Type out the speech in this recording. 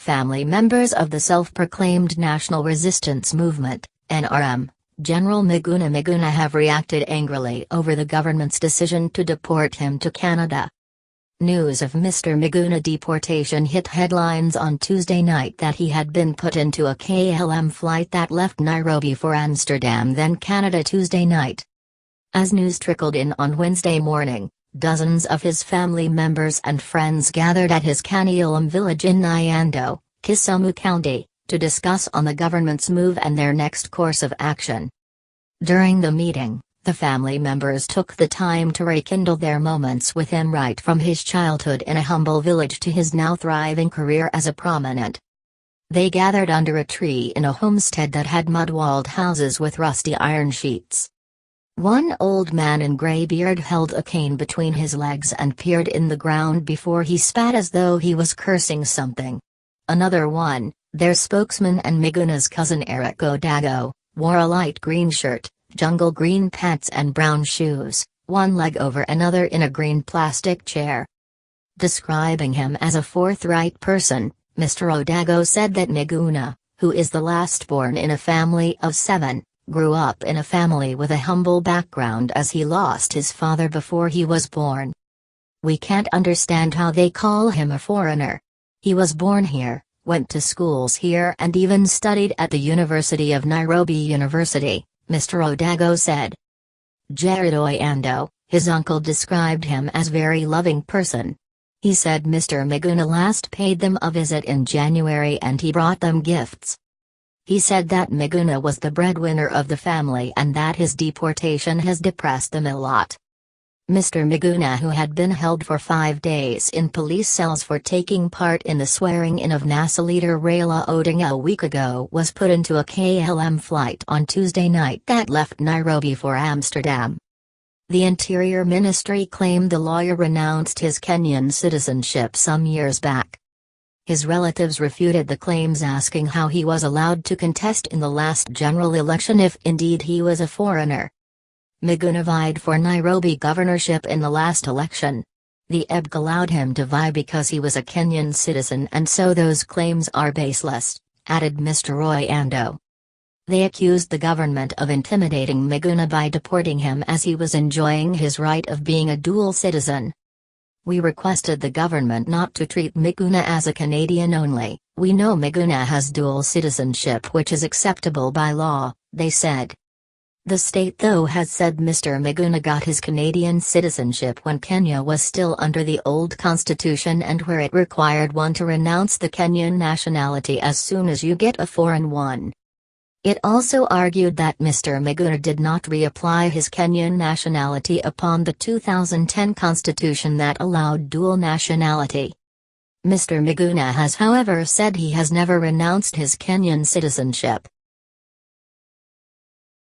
Family members of the self-proclaimed National Resistance Movement, NRM, General Miguna Miguna have reacted angrily over the government's decision to deport him to Canada. News of Mr Miguna deportation hit headlines on Tuesday night that he had been put into a KLM flight that left Nairobi for Amsterdam, then Canada, Tuesday night. As news trickled in on Wednesday morning, dozens of his family members and friends gathered at his Kanyilum village in Nyando, Kisumu County, to discuss on the government's move and their next course of action. During the meeting, the family members took the time to rekindle their moments with him right from his childhood in a humble village to his now thriving career as a prominent. They gathered under a tree in a homestead that had mud-walled houses with rusty iron sheets. One old man in grey beard held a cane between his legs and peered in the ground before he spat as though he was cursing something. Another one, their spokesman and Miguna's cousin Eric Odago, wore a light green shirt, jungle green pants and brown shoes, one leg over another in a green plastic chair. Describing him as a forthright person, Mr Odago said that Miguna, who is the last born in a family of 7, grew up in a family with a humble background as he lost his father before he was born. We can't understand how they call him a foreigner. He was born here, went to schools here and even studied at the University of Nairobi University, Mr Odago said. Nyando, his uncle, described him as very loving person. He said Mr Miguna last paid them a visit in January and he brought them gifts. He said that Miguna was the breadwinner of the family and that his deportation has depressed them a lot. Mr Miguna, who had been held for 5 days in police cells for taking part in the swearing-in of NASA leader Raila Odinga a week ago, was put into a KLM flight on Tuesday night that left Nairobi for Amsterdam. The Interior Ministry claimed the lawyer renounced his Kenyan citizenship some years back. His relatives refuted the claims, asking how he was allowed to contest in the last general election if indeed he was a foreigner. Miguna vied for Nairobi governorship in the last election. The EBG allowed him to vie because he was a Kenyan citizen, and so those claims are baseless, added Mr Nyando. They accused the government of intimidating Miguna by deporting him as he was enjoying his right of being a dual citizen. We requested the government not to treat Miguna as a Canadian only. We know Miguna has dual citizenship, which is acceptable by law, they said. The state, though, has said Mr Miguna got his Canadian citizenship when Kenya was still under the old constitution and where it required one to renounce the Kenyan nationality as soon as you get a foreign one. It also argued that Mr Miguna did not reapply his Kenyan nationality upon the 2010 constitution that allowed dual nationality. Mr Miguna has, however, said he has never renounced his Kenyan citizenship.